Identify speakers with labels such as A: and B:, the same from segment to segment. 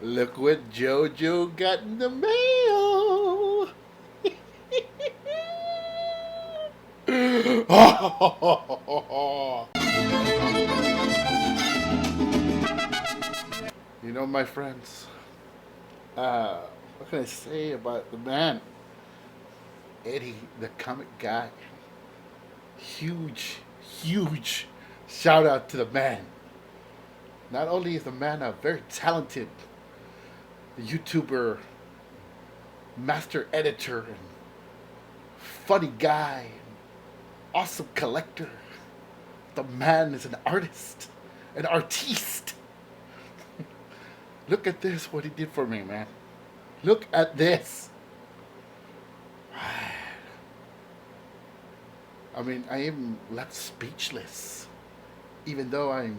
A: Look what JoJo got in the mail. You know, my friends, what can I say about the man? Eddie, the comic guy. Huge shout out to the man. Not only is the man a very talented YouTuber, master editor, and funny guy, and awesome collector, the man is an artist, an artiste. Look at this, what he did for me, man. Look at this. I mean, I am left speechless, even though I'm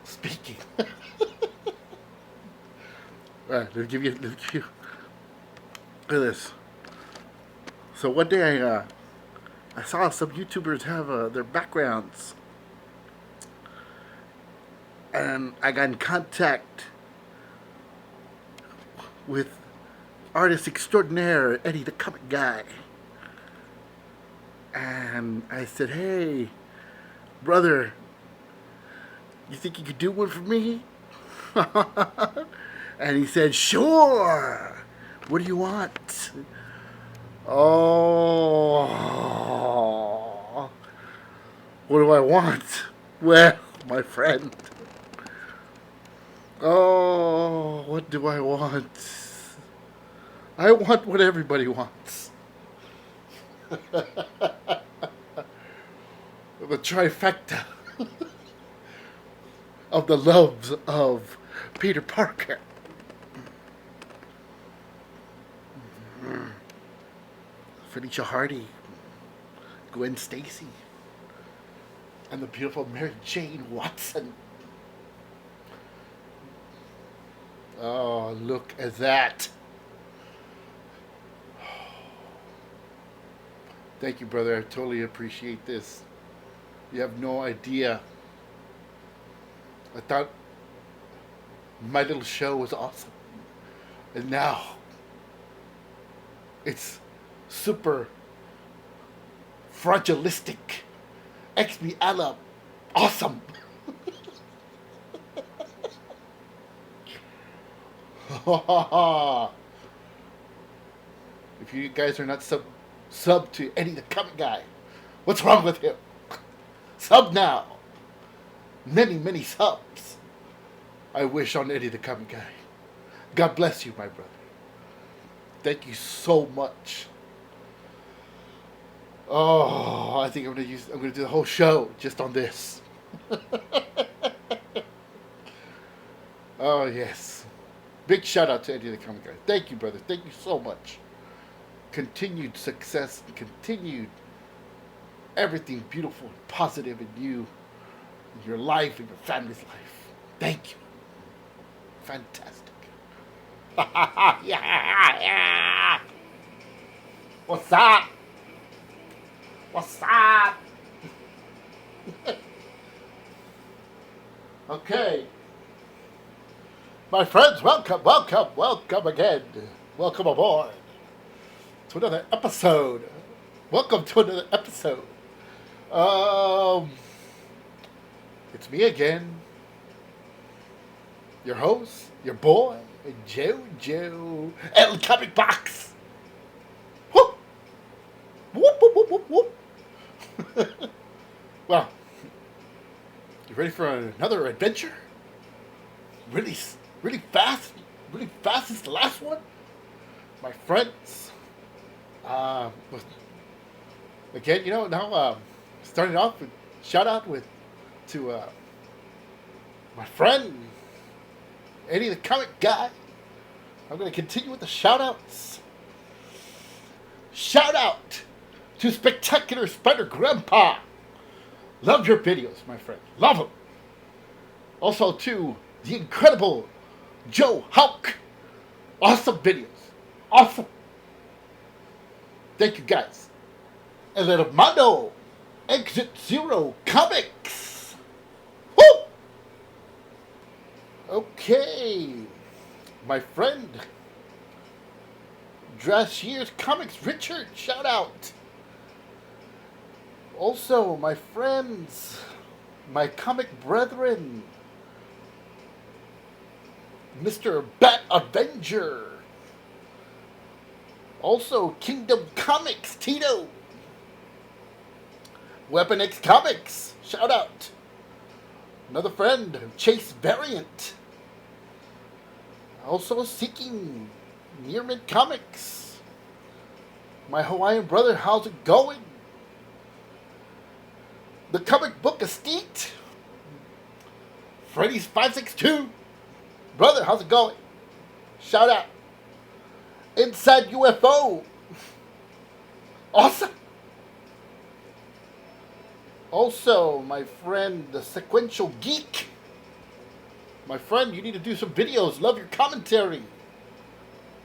A: speaking. Alright, let me give you. Look at this. So one day I saw some YouTubers have their backgrounds, and I got in contact with artist extraordinaire Eddie the comic guy. And I said, hey, brother, you think you could do one for me? And he said, sure. What do you want? Oh, what do I want? Well, my friend. Oh, what do I want? I want what everybody wants. The trifecta of the loves of Peter Parker. Felicia Hardy, Gwen Stacy, and the beautiful Mary Jane Watson. Oh, look at that. Thank you, brother. I totally appreciate this. You have no idea. I thought my little show was awesome. And now it's super fragilistic. XB Allah awesome. If you guys are not sub to Eddie the comic guy, what's wrong with him? Sub now. Many subs I wish on Eddie the comic guy. God bless you, my brother. Thank you so much. Oh, I think I'm gonna do the whole show just on this. Oh yes. Big shout out to Eddie the comic guy. Thank you, brother. Thank you so much. Continued success, continued everything beautiful and positive in you, in your life, in your family's life. Thank you. Fantastic. Yeah. What's up? What's up? Okay. My friends, welcome again. Welcome aboard to another episode. Welcome to another episode. It's me again, your host, your boy, JoJo El Comic Box. Whoop! Whoop, whoop, whoop, whoop, whoop. Well, you ready for another adventure? Really fast as the last one? My friends, again, now starting off with shout out to my friend Eddie the comic guy. I'm going to continue with the shout outs. Shout out to Spectacular Spider Grandpa. Love your videos, my friend. Love them. Also to the incredible Joe Hawk. Awesome videos. Awesome. Thank you guys. El Hermano Exit Zero Comics. Woo! Okay, my friend, Drashier's Comics Richard, shout out. Also, my friends, my comic brethren, Mr. Bat Avenger. Also, Kingdom Comics, Tito. Weapon X Comics, shout out. Another friend, Chase Variant. Also seeking Near Mint Comics. My Hawaiian brother, how's it going? The Comic Book Estate. Freddy's 562. Brother, how's it going? Shout out. Inside UFO. Awesome. Also, my friend, the Sequential Geek. My friend, you need to do some videos. Love your commentary.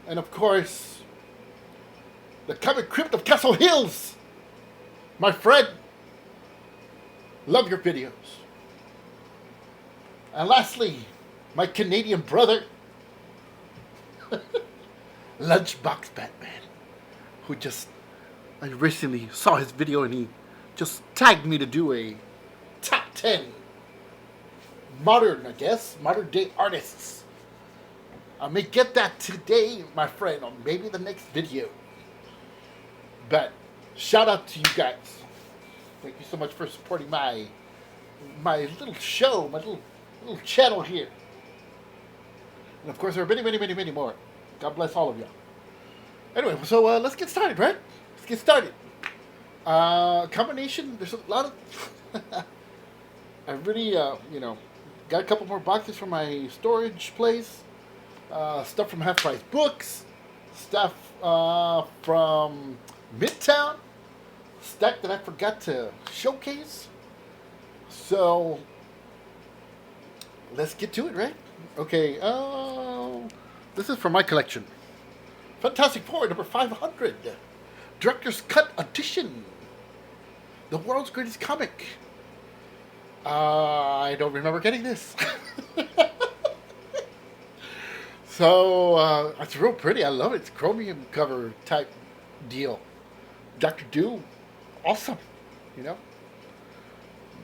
A: And of course, the Comic Crypt of Castle Hills. My friend, love your videos. And lastly, my Canadian brother, Lunchbox Batman, who I recently saw his video and he just tagged me to do a top 10 modern day artists. I may get that today, my friend, or maybe the next video. But shout out to you guys. Thank you so much for supporting my little show, my little channel here. And of course, there are many more. God bless all of y'all. Anyway, so let's get started, right? Let's get started. Combination, there's a lot of... I really, got a couple more boxes from my storage place. Stuff from Half Price Books. Stuff from Midtown. Stack that I forgot to showcase. So, let's get to it, right? Okay, this is from my collection. Fantastic Four, number 500. Director's Cut Edition. The world's greatest comic. I don't remember getting this. So, it's real pretty. I love it. It's chromium cover type deal. Dr. Doom. Awesome. Let's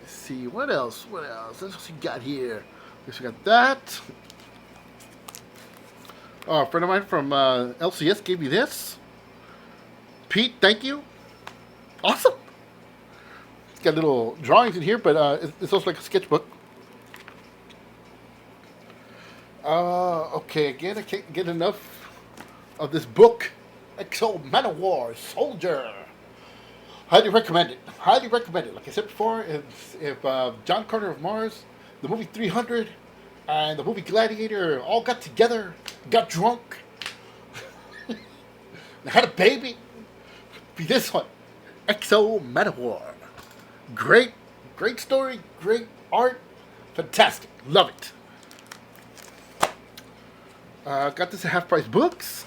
A: see. What else? What else we got here? We got that. A friend of mine from LCS gave me this. Pete, thank you. Awesome. It's got little drawings in here, but it's also like a sketchbook. Okay, again, I can't get enough of this book. XO Manowar Soldier. Highly recommend it. Highly recommend it. Like I said before, if John Carter of Mars, the movie 300, and the movie Gladiator all got together, got drunk, they had a baby, be this one. XO Manowar. Great story, great art, fantastic. Love it. Got this at Half Price Books.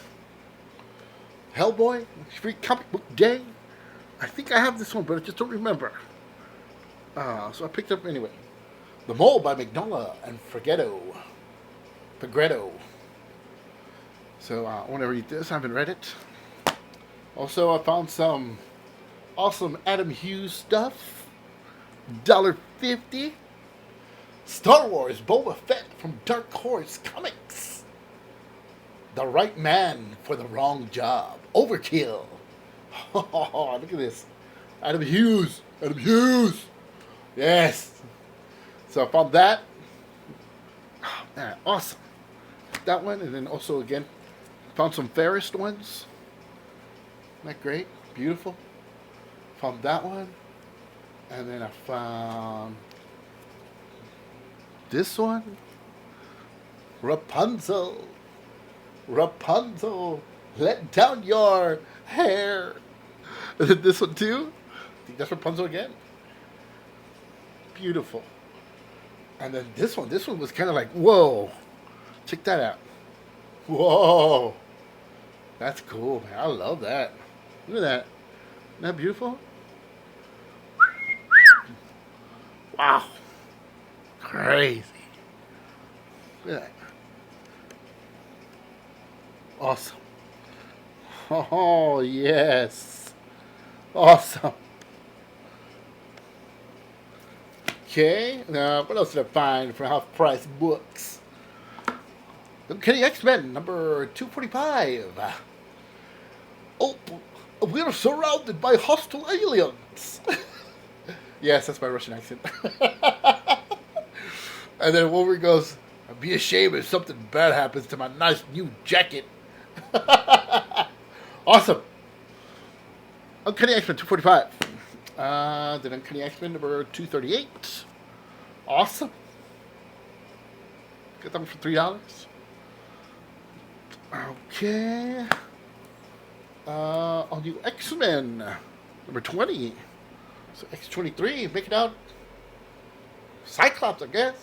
A: Hellboy, free comic book day. I think I have this one, but I just don't remember. So I picked it up anyway. The Mole by Mignola and Fagretto. So I want to read this. I haven't read it. Also, I found some awesome Adam Hughes stuff. $1.50. Star Wars Boba Fett from Dark Horse Comics. The right man for the wrong job. Overkill. Oh, look at this. Adam Hughes. Yes. So I found that. Oh, man, awesome. That one, and then also again, found some Ferris ones. Isn't that great? Beautiful. Found that one. And then I found this one. Rapunzel, let down your hair. And then this one too. I think that's Rapunzel again. Beautiful. And then this one was kind of like, whoa. Check that out. Whoa. That's cool, man. I love that. Look at that. Isn't that beautiful? Wow. Crazy. Look at that. Awesome. Oh, yes. Awesome. Okay, now what else did I find for half-price books? Uncanny X-Men, number 245. Oh, we're surrounded by hostile aliens. Yes, that's my Russian accent. And then Wolverine goes, I'd be ashamed if something bad happens to my nice new jacket. Awesome. Uncanny X-Men 245. Then Uncanny X-Men number 238. Awesome. Get them for $3. Okay. All new X-Men number 20. So X-23, make it out. Cyclops, I guess.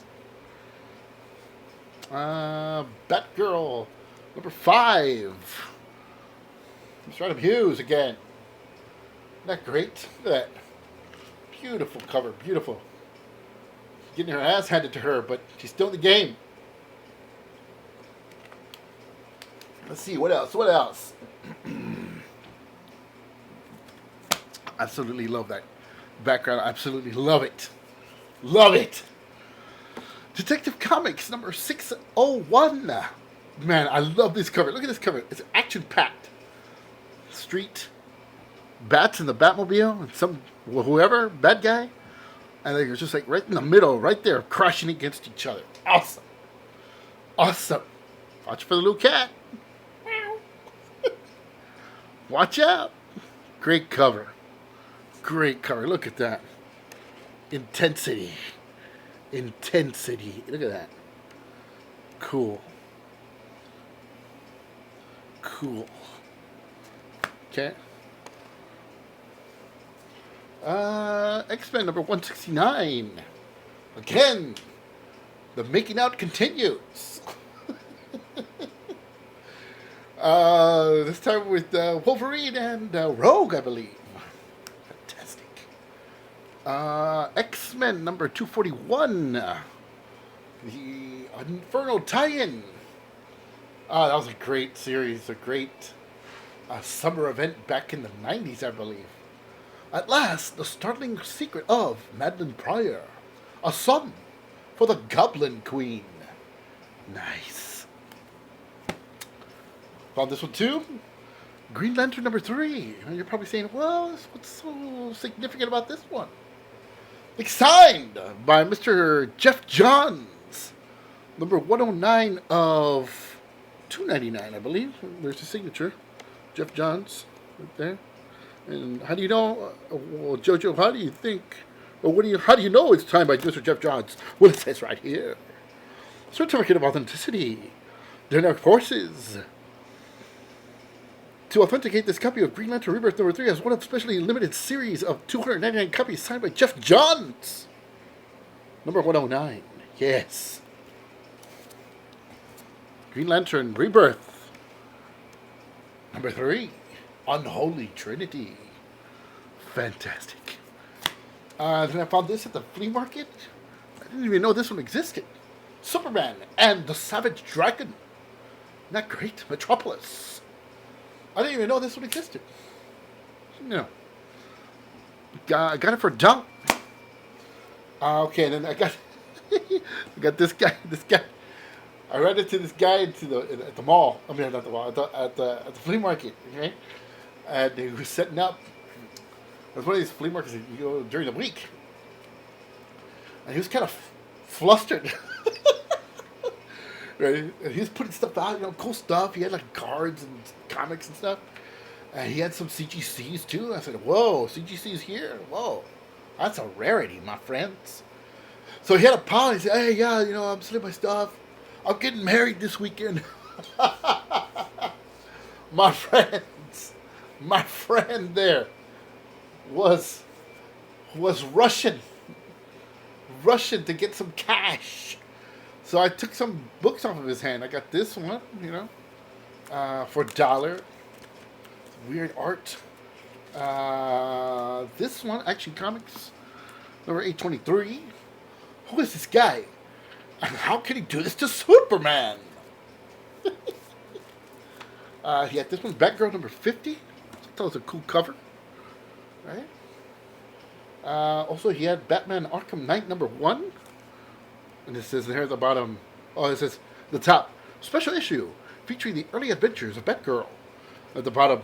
A: Batgirl number 5. Miss Random Hughes again. Isn't that great? Look at that. Beautiful cover, beautiful. Getting her ass handed to her, but she's still in the game. Let's see, what else? What else? Absolutely love that background. Absolutely love it. Love it. Detective Comics number 601. Man, I love this cover. Look at this cover. It's action-packed. Street bats in the Batmobile and some whoever, bad guy. And they're just like right in the middle, right there, crashing against each other. Awesome. Awesome. Watch for the little cat. Watch out. Great cover. Great cover. Look at that. Intensity. Intensity. Look at that. Cool. Cool. Okay. X-Men number 169. Again, the making out continues. This time with Wolverine and Rogue, I believe. Fantastic. X-Men number 241. The Inferno tie-in. That was a great series, a great summer event back in the 90s, I believe. At last, the startling secret of Madeline Pryor. A son for the Goblin Queen. Nice. Found this one too. Green Lantern number 3. You're probably saying, well, what's so significant about this one? It's signed by Mr. Jeff Johns. Number 109 of 299, I believe. There's the signature. Jeff Johns, right there. And how do you know, well, Jojo, how do you think, or how do you know it's signed by Mr. Jeff Johns? Well, it says right here. Certificate of authenticity. Dark Forces. To authenticate this copy of Green Lantern Rebirth number 3 as one of specially limited series of 299 copies signed by Jeff Johns. Number 109. Yes. Green Lantern Rebirth. Number 3. Unholy Trinity. Fantastic. Then I found this at the flea market. I didn't even know this one existed. Superman and the Savage Dragon. Isn't that great? Metropolis. I didn't even know this one existed. No. I got it for $1. Okay, then I got I got this guy. I ran into this guy at the mall. I mean, not the mall. At the flea market. Okay, and he was setting up. It was one of these flea markets that you go during the week, and he was kind of flustered. Right? And he was putting stuff out, cool stuff. He had like cards and comics and stuff, and he had some CGCs too. I said, "Whoa, CGCs here? Whoa, that's a rarity, my friends." So he had a pile. He said, "Hey, yeah, I'm selling my stuff. I'm getting married this weekend." My friend there was rushing to get some cash. So I took some books off of his hand. I got this one, for $1. Weird art. This one, Action Comics, number 823. Who is this guy? And how can he do this to Superman? He had this one's Batgirl number 50. That was a cool cover. Right? Also, he had Batman Arkham Knight number 1. And it says here at the bottom, oh, it says the top, special issue featuring the early adventures of Batgirl. At the bottom,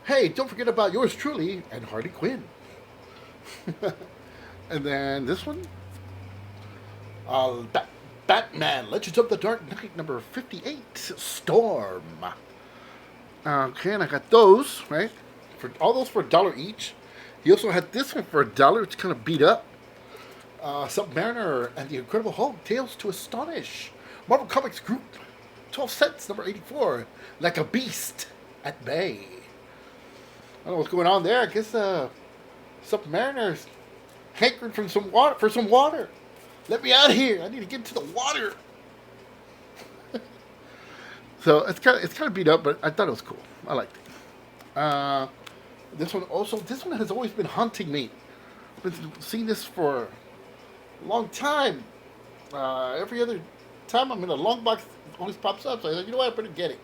A: hey, don't forget about yours truly and Harley Quinn. And then this one, Batman Legends of the Dark Knight number 58, Storm. Okay, and I got those, right? For all those for $1 each. He also had this one for $1. It's kind of beat up. Submariner and the Incredible Hulk, Tales to Astonish. Marvel Comics Group, 12 cents, number 84. Like a Beast at Bay. I don't know what's going on there. I guess Submariner's hankering for some water. Let me out of here. I need to get into the water. So it's kind of beat up, but I thought it was cool. I liked it. This one has always been haunting me. I've been seeing this for a long time. Every other time I'm in a long box, it always pops up. So I was like, you know what? I better get it.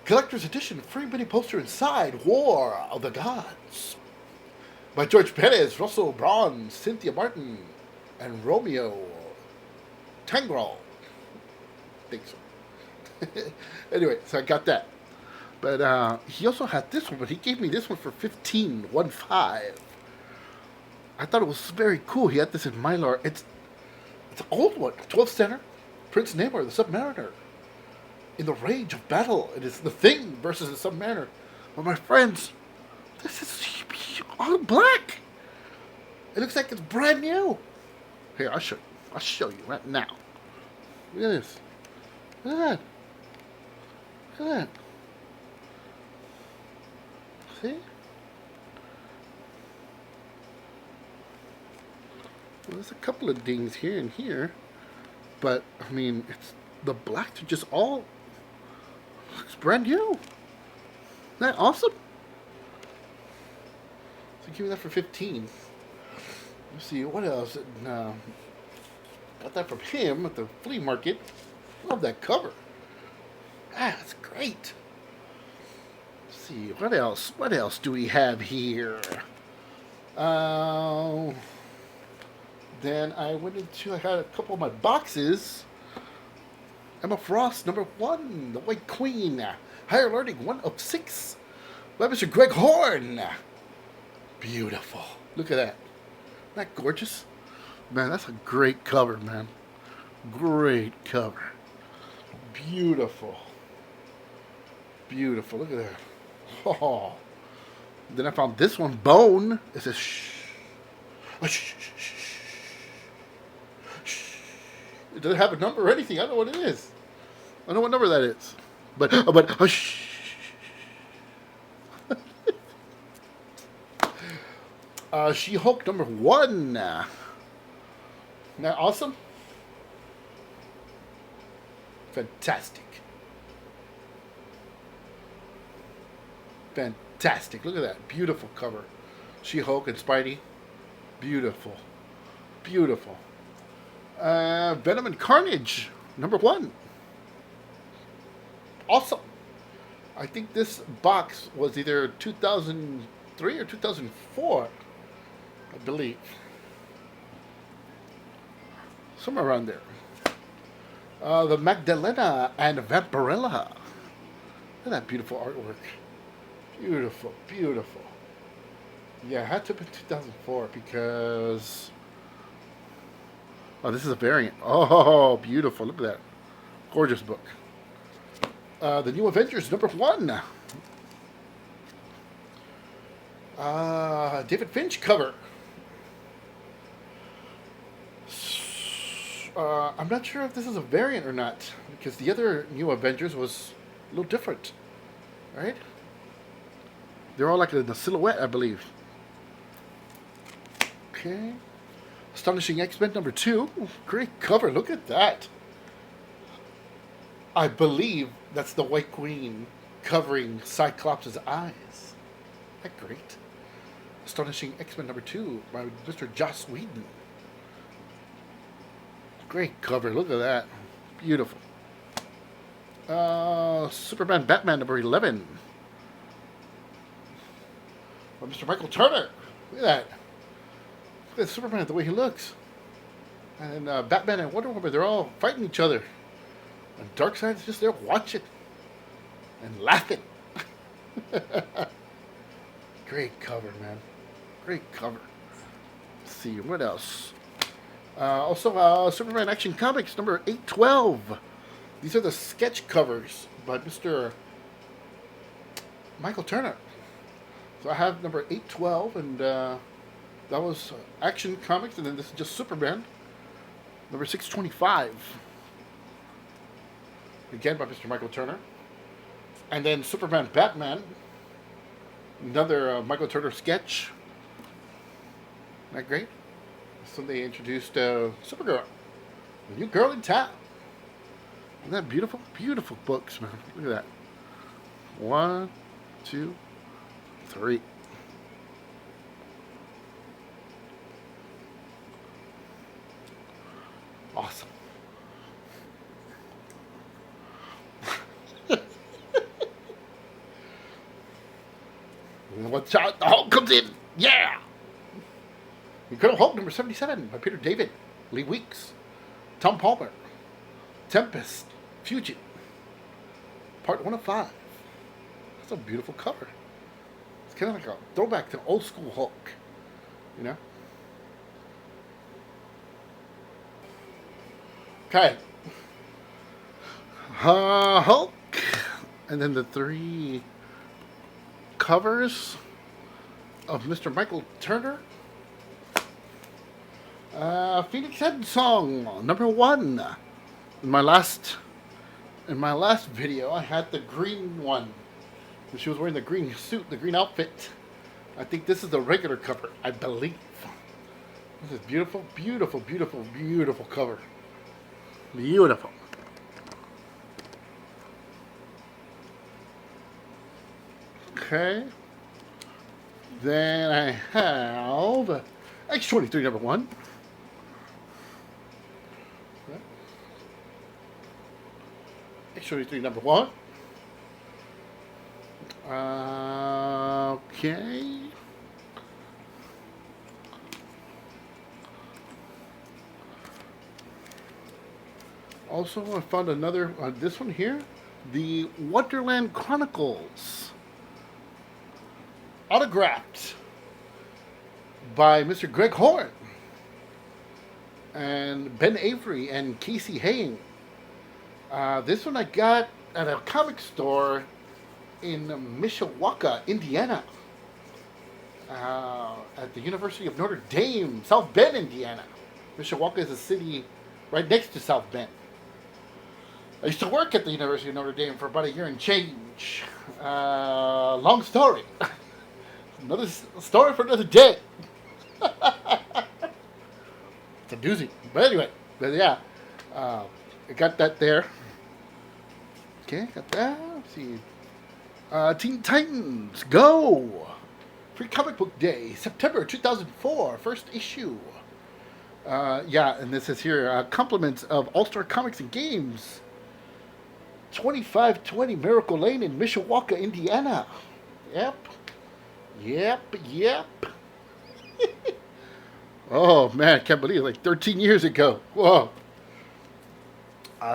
A: Collector's Edition, free mini poster inside, War of the Gods. By George Perez, Russell Braun, Cynthia Martin, and Romeo Tangrel. I think so. Anyway, so I got that. But he also had this one, but he gave me this one for $15. I thought it was very cool. He had this in Mylar. It's an old one, 12 center. Prince Namor, the Submariner. In the rage of battle, it is the Thing versus the Submariner. But my friends, this is all black. It looks like it's brand new. Here, I'll show you right now. Look at this. Look at that. Look at that. See? Well, there's a couple of dings here and here, but I mean, it's the blacks are just all looks brand new. Isn't that awesome? So give me that for 15. Let's see what else. Got that from him at the flea market. Love that cover. Ah, it's great. Let's see what else. What else do we have here? Then I had a couple of my boxes. Emma Frost, number 1, The White Queen. Higher Learning, 1 of 6. By Mr. Greg Horn. Beautiful. Look at that. Isn't that gorgeous? Man, that's a great cover, man. Great cover. Beautiful. Beautiful. Look at that. Oh. Then I found this one, Bone. It says shh. Oh, shh, shh, shh, shh. It doesn't have a number or anything. I don't know what it is. I don't know what number that is. But shh. She-Hulk number 1. Isn't that awesome? Fantastic. Fantastic. Look at that. Beautiful cover. She-Hulk and Spidey. Beautiful. Beautiful. Venom and Carnage number 1. Awesome. I think this box was either 2003 or 2004. I believe. Somewhere around there. The Magdalena and Vampirella. Look at that beautiful artwork. Beautiful, beautiful. Yeah, it had to have been 2004 because... Oh, this is a variant. Oh, beautiful. Look at that. Gorgeous book. The New Avengers, number 1. David Finch cover. I'm not sure if this is a variant or not, because the other New Avengers was a little different, right? They're all like in the silhouette, I believe. Okay. Astonishing X-Men number 2. Great cover. Look at that. I believe that's the White Queen covering Cyclops' eyes. Isn't that great? Astonishing X-Men number 2 by Mr. Joss Whedon. Great cover. Look at that. Beautiful. Superman Batman number 11. By Mr. Michael Turner. Look at that. Look at Superman, the way he looks. And Batman and Wonder Woman, they're all fighting each other. And Darkseid's just there watching. And laughing. Great cover, man. Great cover. Let's see, what else? Also, Superman Action Comics number 812. These are the sketch covers by Mr. Michael Turner. So I have number 812, and that was Action Comics, and then this is just Superman, number 625. Again by Mr. Michael Turner. And then Superman Batman, another Michael Turner sketch. Isn't that great? So they introduced Supergirl, the new girl in town. Isn't that beautiful? Beautiful books, man. Look at that. 1, 2, 3. Awesome. Watch out, the Hulk comes in. Yeah! Incredible Hulk number 77 by Peter David, Lee Weeks, Tom Palmer, Tempest, Fugit, part 1 of 5. That's a beautiful cover. It's kind of like a throwback to old school Hulk, you know? Okay. Hulk, and then the 3 covers of Mr. Michael Turner. Phoenix Head song number 1. In my last video, I had the green one. She was wearing the green suit, the green outfit. I think this is the regular cover, I believe. This is beautiful, beautiful, beautiful, beautiful cover. Beautiful. Okay. Then I have X-23 number 1. X-23 number 1. Okay. Also, I found another, this one here, the Wonderland Chronicles, autographed by Mr. Greg Horn and Ben Avery and Casey Hain. This one I got at a comic store in Mishawaka, Indiana, at the University of Notre Dame, South Bend, Indiana. Mishawaka is a city right next to South Bend. I used to work at the University of Notre Dame for about a year and change. Long story. Another story for another day. It's a doozy. But anyway, yeah. I got that there. Okay, got that. Let's see. Teen Titans Go! Free Comic Book Day, September 2004, first issue. Yeah, and this is here, compliments of All-Star Comics and Games. 2520 Miracle Lane in Mishawaka, Indiana. Yep. Oh, man, I can't believe it. Like 13 years ago. Whoa.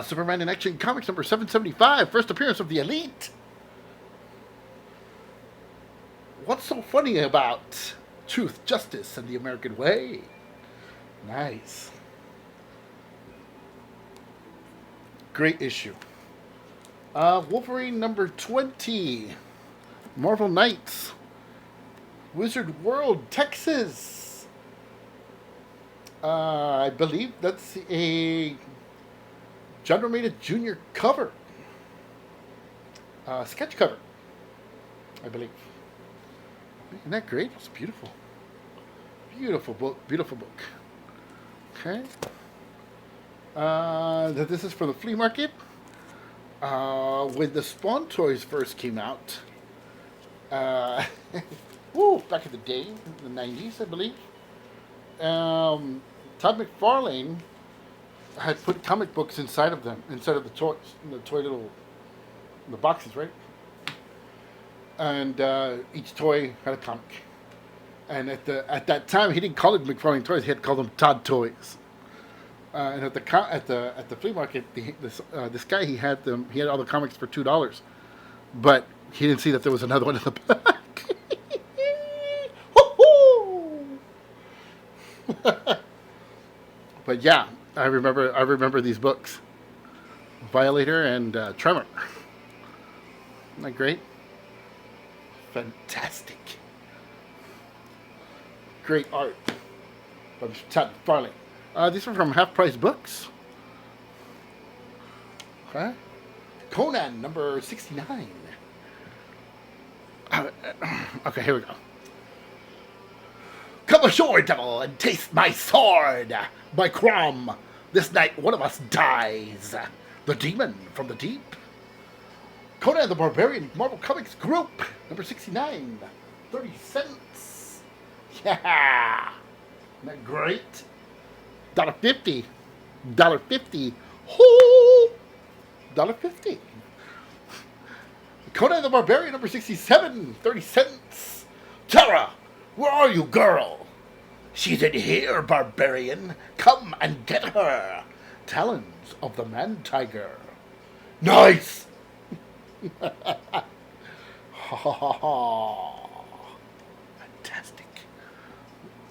A: Superman in Action Comics number 775. First appearance of the Elite. What's so funny about truth, justice, and the American way? Nice. Great issue. Wolverine number 20. Marvel Knights. Wizard World, Texas. I believe that's a John Romita Jr. cover. Sketch cover, I believe. Isn't that great? It's beautiful. Beautiful book. Beautiful book. Okay. This is for the flea market. When the Spawn toys first came out, woo, back in the day, in the 90s, I believe, Todd McFarlane I had put comic books inside of them, inside of the toys, the toy little, the boxes, right? And each toy had a comic. And at that time, he didn't call it McFarlane Toys; he had called them Todd Toys. And at the flea market, this guy he had all the comics for $2, but he didn't see that there was another one in the back. But yeah, I remember these books, Violator and Tremor. Isn't that great? Fantastic. Great art from Todd Farley. These are from Half Price Books. Okay. Conan, number 69. Okay, here we go. Come ashore, devil, and taste my sword. By Crom, this night one of us dies. The demon from the deep. Conan the Barbarian, Marvel Comics Group, number 69. 30 cents. Yeah. Isn't that great? $1.50. $1.50. Whoo! $1.50. Conan the Barbarian, number 67. 30 cents. Tara, where are you, girl? She's in here, barbarian. Come and get her. Talons of the Man-Tiger. Nice! Ha ha ha ha. Fantastic.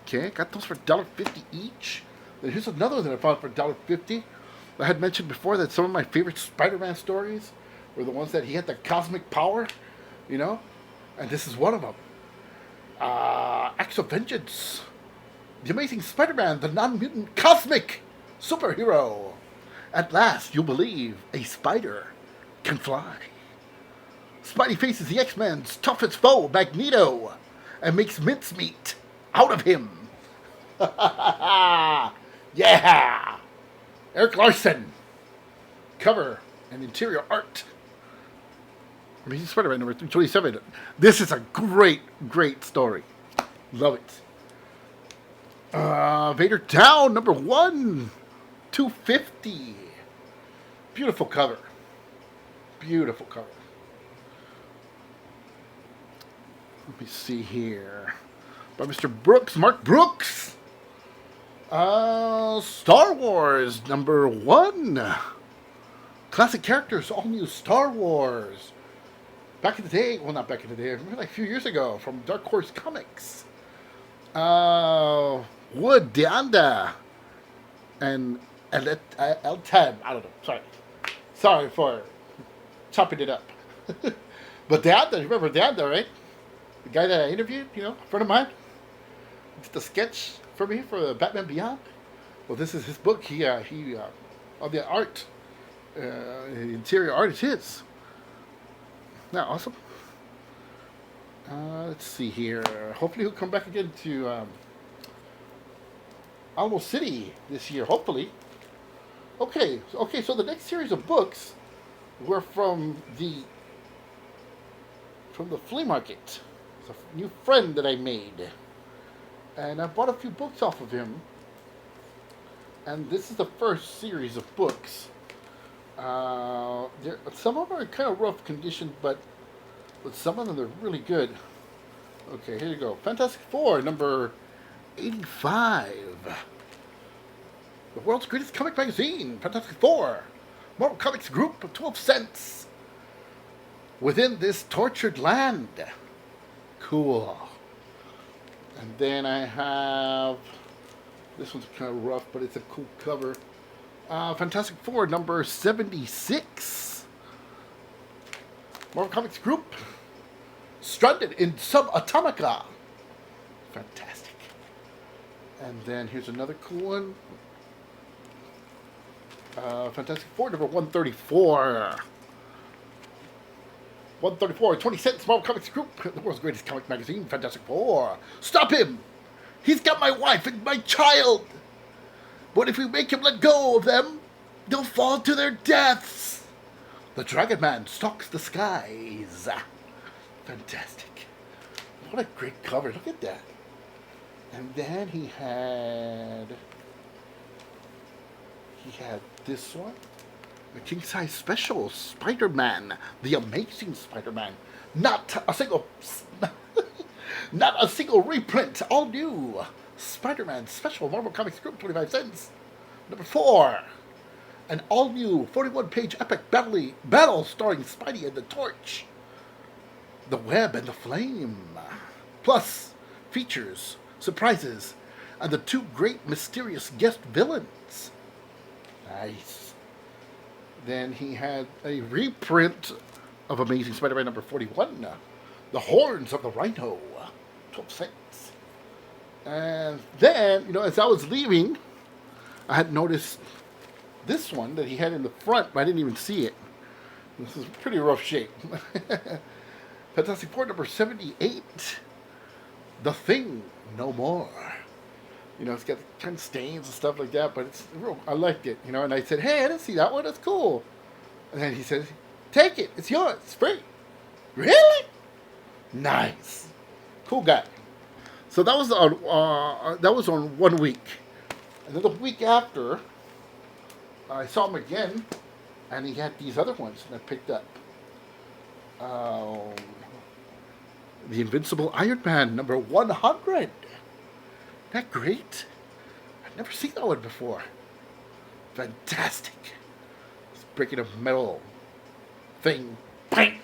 A: Okay, got those for $1.50 each. And here's another one that I found for $1.50. I had mentioned before that some of my favorite Spider-Man stories were the ones that he had the cosmic power, you know? And this is one of them. Acts of Vengeance. The Amazing Spider-Man, the non-mutant cosmic superhero. At last, you'll believe a spider can fly. Spidey faces the X-Men's toughest foe, Magneto, and makes mincemeat out of him. Yeah! Eric Larson. Cover and interior art. Amazing Spider-Man number 327. This is a great, great story. Love it. Vader Down, number 1. 250. Beautiful cover. Beautiful cover. Let me see here. By Mr. Brooks, Mark Brooks. Star Wars, number 1. Classic characters, all new Star Wars. Back in the day, well, not back in the day, like a few years ago, from Dark Horse Comics. Wood, Deanda, and El-Tab. I don't know. Sorry for chopping it up. But Deanda, you remember Deanda, right? The guy that I interviewed, you know, a friend of mine. Did the sketch for me for Batman Beyond. Well, this is his book. He on the art, the interior art is his. Isn't that awesome? Let's see here. Hopefully he'll come back again to Alamo City this year. Hopefully. Okay, so the next series of books were from the flea market. It's a new friend that I made. And I bought a few books off of him. And this is the first series of books. Some of them are in kind of rough condition, but some of them are really good. Okay, here you go. Fantastic Four, number 85. The world's greatest comic magazine, Fantastic Four. Marvel Comics Group, 12 cents. Within this tortured land. Cool. And then I have... This one's kind of rough, but it's a cool cover. Fantastic Four, number 76. Marvel Comics Group. Stranded in Subatomica. Fantastic. And then here's another cool one. Fantastic Four, number 134. 134, 20 cents, Marvel Comics Group. The world's greatest comic magazine, Fantastic Four. Stop him! He's got my wife and my child! But if we make him let go of them, they'll fall to their deaths! The Dragon Man stalks the skies. Fantastic. What a great cover. Look at that. And then he he had this one, the king size special Spider-Man, the Amazing Spider-Man. Not a single, not a single reprint. All new Spider-Man special Marvel Comics Group, 25 cents. Number 4, an all new 41-page epic battle starring Spidey and the Torch, the Web and the Flame. Plus features, surprises, and the 2 great mysterious guest villains. Nice. Then he had a reprint of Amazing Spider-Man number 41, The Horns of the Rhino, 12 cents. And then, as I was leaving, I had noticed this one that he had in the front, but I didn't even see it. This is pretty rough shape. Fantastic Four number 78, The Thing No More. It's got kind of stains and stuff like that, but it's real. I liked it, and I said, hey, I didn't see that one. That's cool. And then he said, take it. It's yours. It's free. Really? Nice. Cool guy. So that was on 1 week. And then the week after, I saw him again, and he had these other ones that I picked up. The Invincible Iron Man number 100. That great? I've never seen that one before. Fantastic. It's breaking a metal thing. Bang!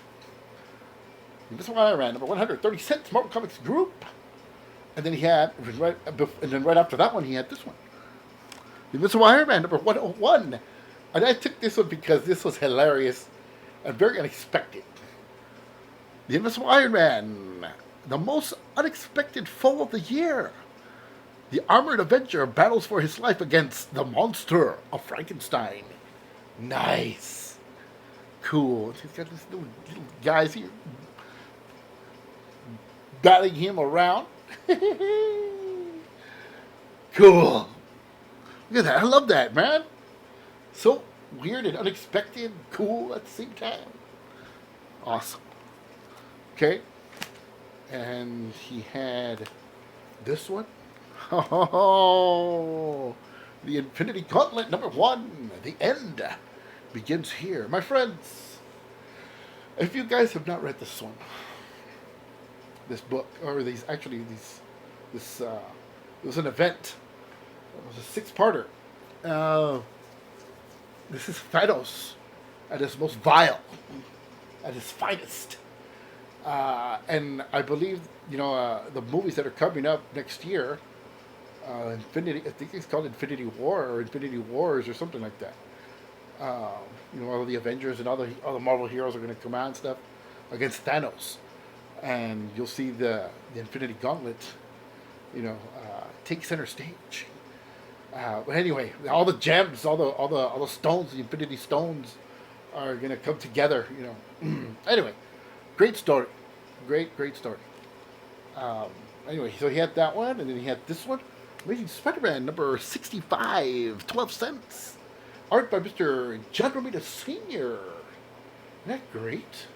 A: Invincible Iron Man number 130 cents, Marvel Comics Group. And then he had, right after that one, he had this one. The Invincible Iron Man number 101. And I took this one because this was hilarious and very unexpected. The Invincible Iron Man, the most unexpected foe of the year. The armored Avenger battles for his life against the monster of Frankenstein. Nice. Cool. He's got these little guys here battling him around. Cool. Look at that. I love that, man. So weird and unexpected, cool at the same time. Awesome. Okay. And he had this one. Oh, the Infinity Gauntlet number 1. The end begins here. My friends, if you guys have not read this one, this book, or this it was an event. It was a 6-parter. This is Thanos at his most vile, at his finest. And I believe, the movies that are coming up next year, I think it's called Infinity War or Infinity Wars or something like that. All the Avengers and all the Marvel heroes are going to come out and stuff against Thanos. And you'll see the Infinity Gauntlet, take center stage. But anyway, all the gems, all the stones, the Infinity Stones, are gonna come together. Anyway, great story, great story. Anyway, so he had that one, and then he had this one, Amazing Spider-Man number 65, 12 cents. Art by Mr. John Romita Sr. Isn't that great?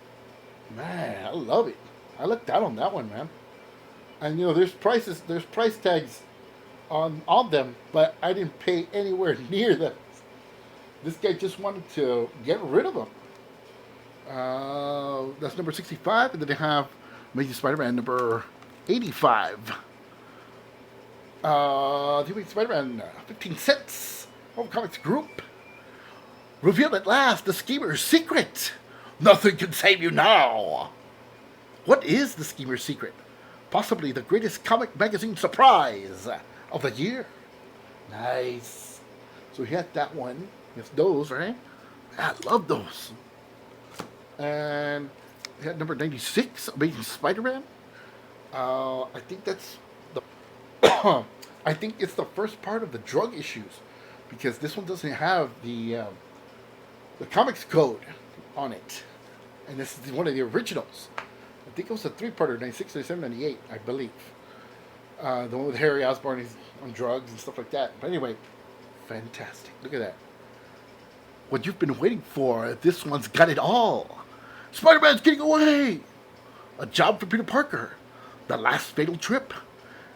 A: Man, I love it. I looked down on that one, man. And there's price tags on them, but I didn't pay anywhere near them. This guy just wanted to get rid of them. That's number 65, and then they have Amazing Spider-Man number 85. The Amazing Spider-Man, 15 cents. Home Comics Group. Revealed at last, the Schemer's secret. Nothing can save you now. What is the Schemer's secret? Possibly the greatest comic magazine surprise of the year. Nice. So he had that one. It's those, right? I love those. And he had number 96, Amazing Spider-Man. I think that's the I think it's the first part of the drug issues, because this one doesn't have the comics code on it. And this is one of the originals. I think it was a 3-parter, 96, 97, 98, I believe. The one with Harry Osborn, he's on drugs and stuff like that. But anyway, fantastic. Look at that. What you've been waiting for, this one's got it all. Spider-Man's getting away. A job for Peter Parker. The last fatal trip.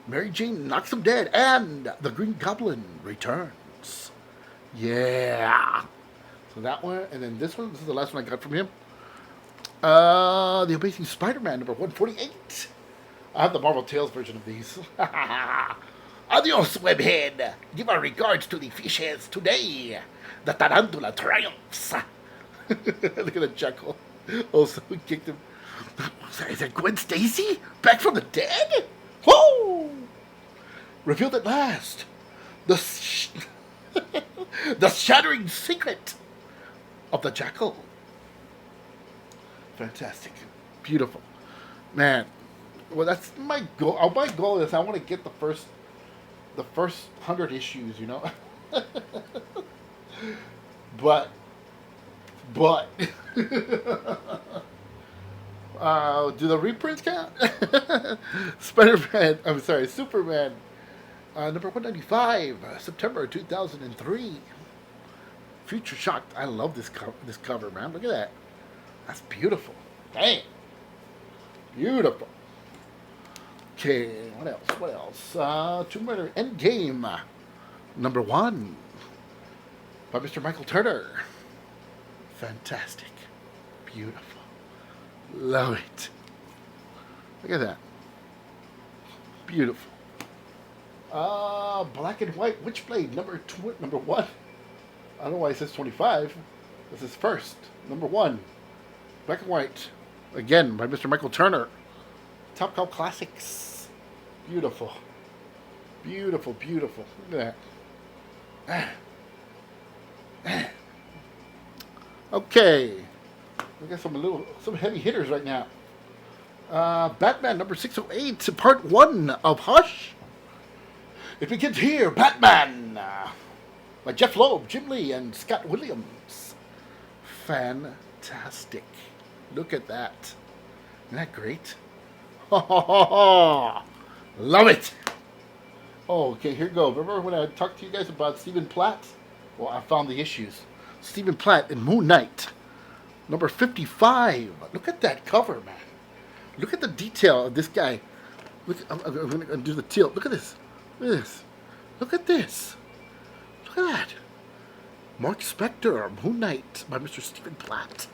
A: Mary Jane knocks him dead. And the Green Goblin returns. Yeah. So that one, and then this one. This is the last one I got from him. The Amazing Spider-Man number 148. I have the Marvel Tales version of these. Adios, webhead. Give our regards to the fishes today. The tarantula triumphs. Look at the chuckle. Also, we kicked him. Is that Gwen Stacy? Back from the dead? Whoa! Revealed at last. The shattering secret of the jackal. Fantastic. Beautiful. Man. Well, that's my goal. My goal is I want to get the first 100 issues, you know. but do the reprints count? Superman, number 195, September 2003. Future Shock. I love this cover, man. Look at that. That's beautiful. Dang. Beautiful. Okay, what else? Tomb Raider Endgame, number 1, by Mr. Michael Turner. Fantastic. Beautiful. Love it. Look at that. Beautiful. Black and White Witchblade, number 1. I don't know why it says 25. This is first. Number 1. Black and White. Again, by Mr. Michael Turner. Top Cow Classics. Beautiful. Beautiful, beautiful. Look at that. Okay. We got some heavy hitters right now. Batman number 608, part 1 of Hush. It begins here. Batman. By Jeff Loeb, Jim Lee, and Scott Williams. Fantastic. Look at that. Isn't that great? Love it. Oh, okay, here we go. Remember when I talked to you guys about Stephen Platt? Well, I found the issues. Stephen Platt in Moon Knight, number 55. Look at that cover, man. Look at the detail of this guy. Look, I'm going to do the tilt. Look at this. Look at this. Look at this. Look at that. Mark Spector, Moon Knight by Mr. Stephen Platt.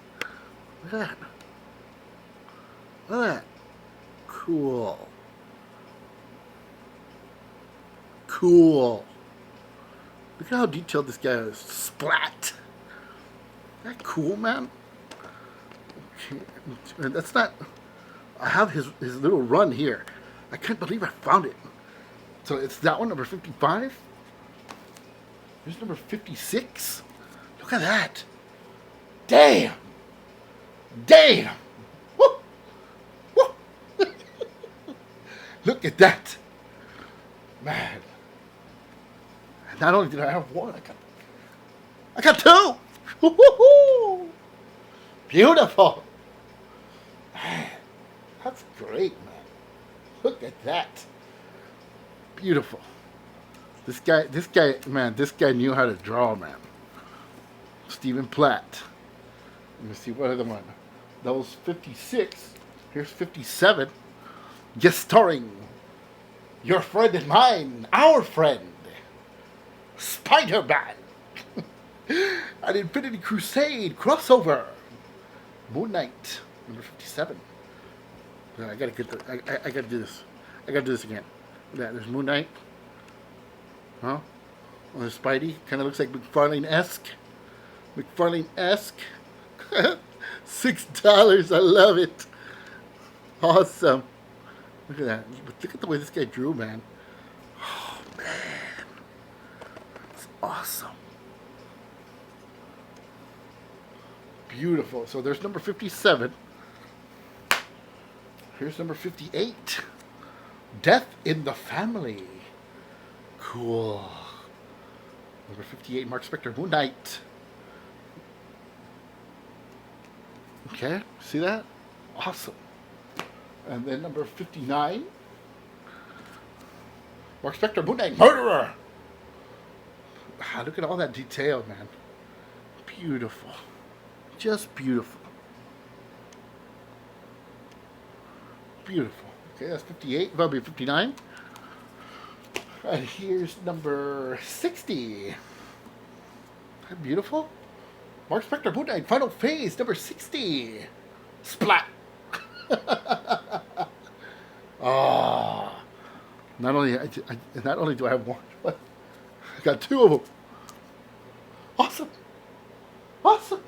A: Look at that. Look at that. Cool. Cool. Look at how detailed this guy is. Splat. Isn't that cool, man? Okay. That's not... I have his little run here. I can't believe I found it. So it's that one, number 55. Here's number 56. Look at that. Damn. Damn. Woo. Woo. Look at that. Man. Not only did I have one, I got two. Woo-hoo-hoo. Beautiful. Man, that's great, man. Look at that. Beautiful. This guy knew how to draw, man. Stephen Platt. Let me see, what other one? That was 56. Here's 57. Guest starring your friend and mine, our friend, Spider-Man. An Infinity Crusade crossover. Moon Knight, number 57. I gotta get I gotta do this. I gotta do this again. There's Moon Knight. Huh? Oh, there's Spidey. Kind of looks like McFarlane-esque. McFarlane-esque. $6. I love it. Awesome. Look at that. But look at the way this guy drew, man. Oh, man. It's awesome. Beautiful. So there's number 57. Here's number 58. Death in the Family. Cool. Number 58, Mark Spector, Moon Knight. Okay, see that? Awesome. And then number 59, Mark Spector, Moon Knight, Murderer. Look at all that detail, man. Beautiful. Just beautiful. Beautiful. Okay, that's 58. That'll be 59. And here's number 60. Beautiful. Mark Spector Moon Knight Final Phase number 60. Splat. Ah. Not only do I have one, but I got two of them. Awesome. Awesome.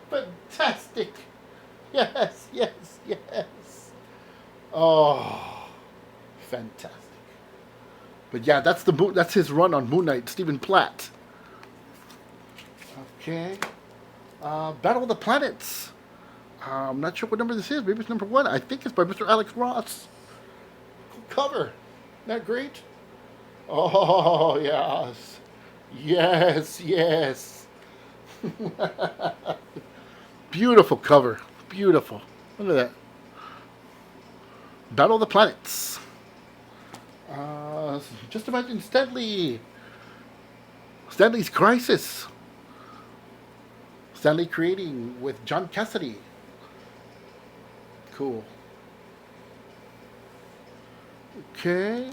A: Fantastic. Yes, yes, yes. Oh, fantastic. But yeah, that's his run on Moon Knight, Stephen Platt. Okay. Battle of the Planets. I'm not sure what number this is. Maybe it's number 1. I think it's by Mr. Alex Ross. Cool cover. Isn't that great? Oh, yes. Yes, yes. Beautiful cover. Beautiful. Look at that. Battle of the Planets. Just imagine Stanley. Stanley's Crisis. Stanley creating with John Cassidy. Cool. Okay.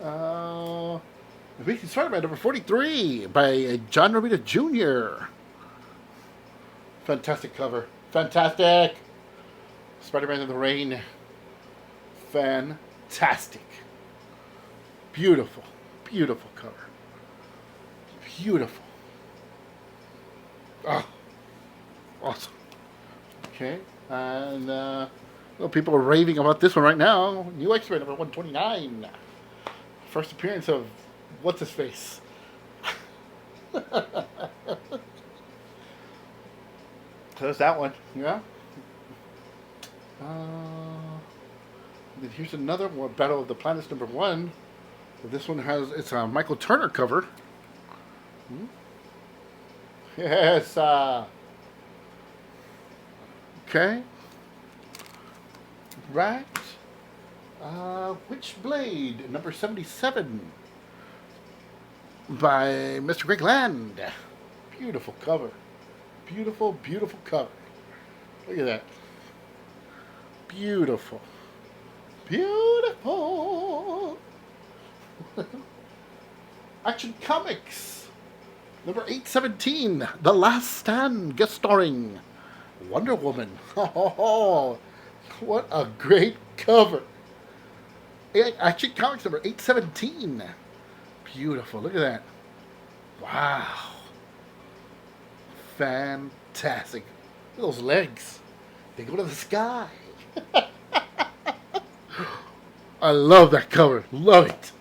A: Amazing Spider-Man number 43 by John Romita Jr. Fantastic cover. Fantastic. Spider-Man in the Rain. Fantastic. Beautiful. Beautiful cover. Beautiful. Oh, awesome. Okay, and well, people are raving about this one right now. New X-Men number 129. First appearance of what's his face. So there's that one. Yeah. Then here's another one, Battle of the Planets number 1. This one it's a Michael Turner cover. Yes. Okay. Right. Witchblade, number 77. By Mr. Greg Land. Beautiful cover. Beautiful, beautiful cover. Look at that. Beautiful. Beautiful. Action Comics. Number 817, The Last Stand, guest starring Wonder Woman. Oh, what a great cover. Action Comics number 817. Beautiful. Look at that. Wow. Fantastic. Look at those legs. They go to the sky. I love that cover. Love it.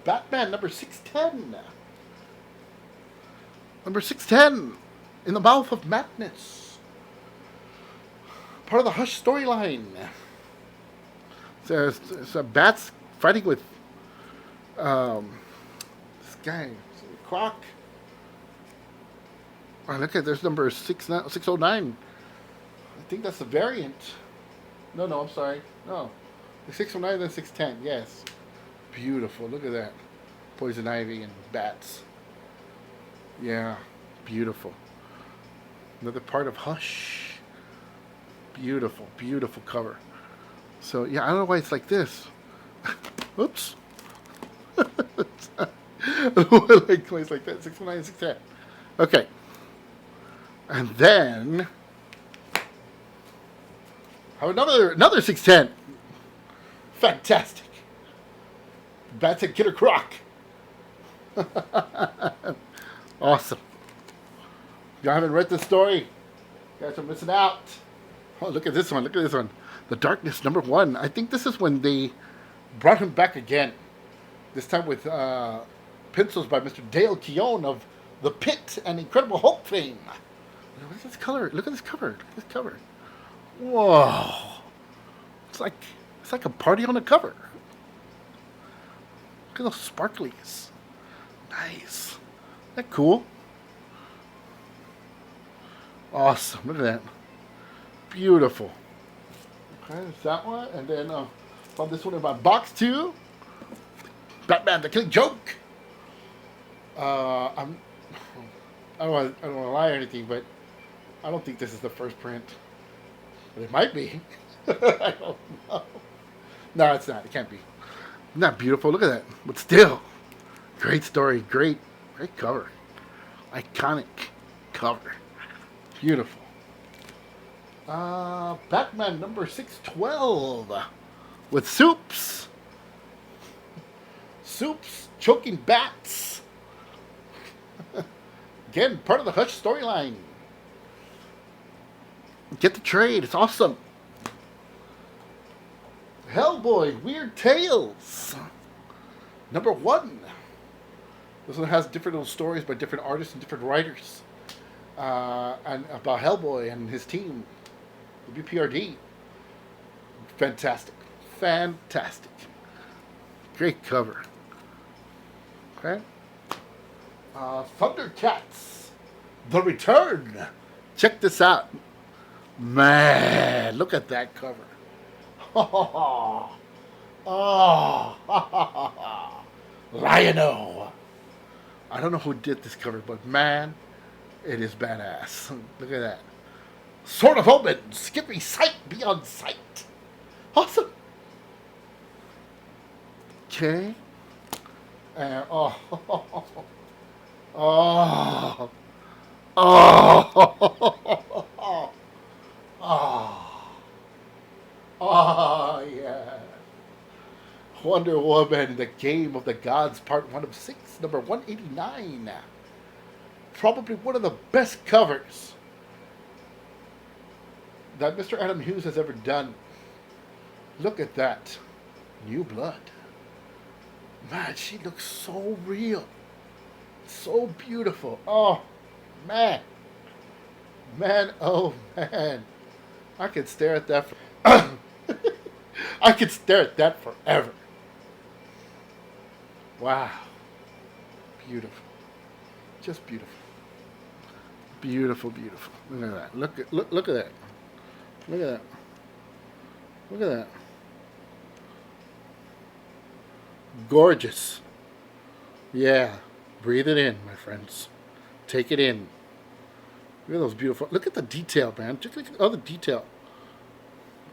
A: Batman number 610. Number 610. In the Mouth of Madness. Part of the Hush storyline. It's a Bats fighting with this guy, Croc. Oh, look at there's number 609. I think that's the variant. No, I'm sorry. No. The 609 then 610, yes. Beautiful. Look at that. Poison Ivy and bats. Yeah. Beautiful. Another part of Hush. Beautiful. Beautiful cover. So, yeah, I don't know why it's like this. Oops. I don't know why it's like that. 609 and 610. Okay. And then have another 610. Fantastic. Bats and Killer Croc. Awesome. If you haven't read the story, you guys are missing out. Oh, look at this one. Look at this one. The Darkness number 1. I think this is when they brought him back again. This time with pencils by Mr. Dale Keown of The Pit and Incredible Hulk fame. Look at this color. Look at this cover. Look at this cover. Whoa. It's like a party on the cover. Look at those sparklies. Nice. Isn't that cool? Awesome. Look at that. Beautiful. Okay, there's that one. And then found this one in my box too. Batman the Killing Joke. I don't want to lie or anything, but I don't think this is the first print. But it might be. I don't know. No, it's not. It can't be. Not beautiful. Look at that. But still. Great story. Great cover. Iconic cover. Beautiful. Batman number 612 with Soups. Soups choking bats. Again, part of the Hush storyline. Get the trade. It's awesome. Hellboy, Weird Tales. Number 1. This one has different little stories by different artists and different writers. And about Hellboy and his team. The BPRD. Fantastic. Fantastic. Great cover. Okay. Thundercats. The Return. Check this out. Man, look at that cover. Oh, Lion-O. I don't know who did this cover, but man, it is badass. Look at that. Sword of Omens. Give me sight beyond sight. Awesome. Okay. And oh, oh, yeah. Wonder Woman, The Game of the Gods, Part 1 of 6, number 189. Probably one of the best covers that Mr. Adam Hughes has ever done. Look at that. New Blood. Man, she looks so real. So beautiful. Oh, man. Man, oh, man. I could stare at that I could stare at that forever. Wow. Beautiful. Just beautiful. Beautiful, beautiful. Look at that. Look at that. Look at that. Look at that. Gorgeous. Yeah. Breathe it in, my friends. Take it in. Look at those beautiful. Look at the detail, man. Just look at all the detail.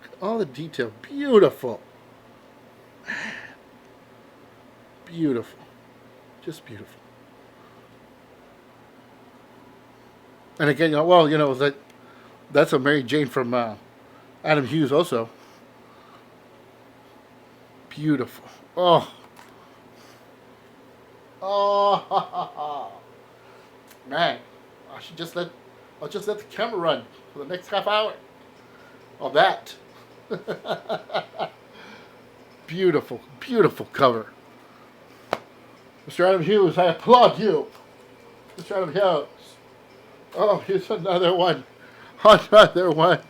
A: Look at all the detail. Beautiful. Beautiful. Just beautiful. And again, well, that's a Mary Jane from Adam Hughes also. Beautiful. Oh. Oh. Man. I'll just let the camera run for the next half hour of that. Beautiful, beautiful cover. Mr. Adam Hughes, I applaud you. Mr. Adam Hughes. Oh, here's another one. Another one.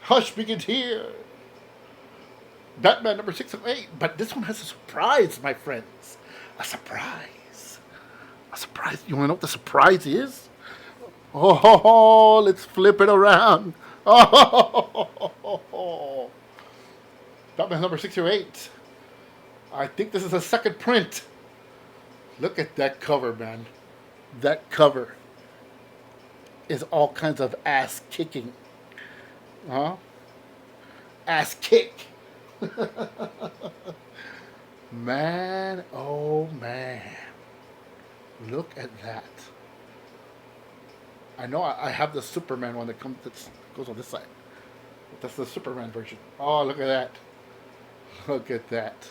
A: Hush begins here. Batman number 608. But this one has a surprise, my friends. A surprise. A surprise. You want to know what the surprise is? Oh, let's flip it around. Oh, Batman number 608. I think this is a second print. Look at that cover, man. That cover is all kinds of ass kicking. Huh? Ass kick. Man, oh man. Look at that. I know I have the Superman one that goes on this side. That's the Superman version. Oh, look at that. Look at that.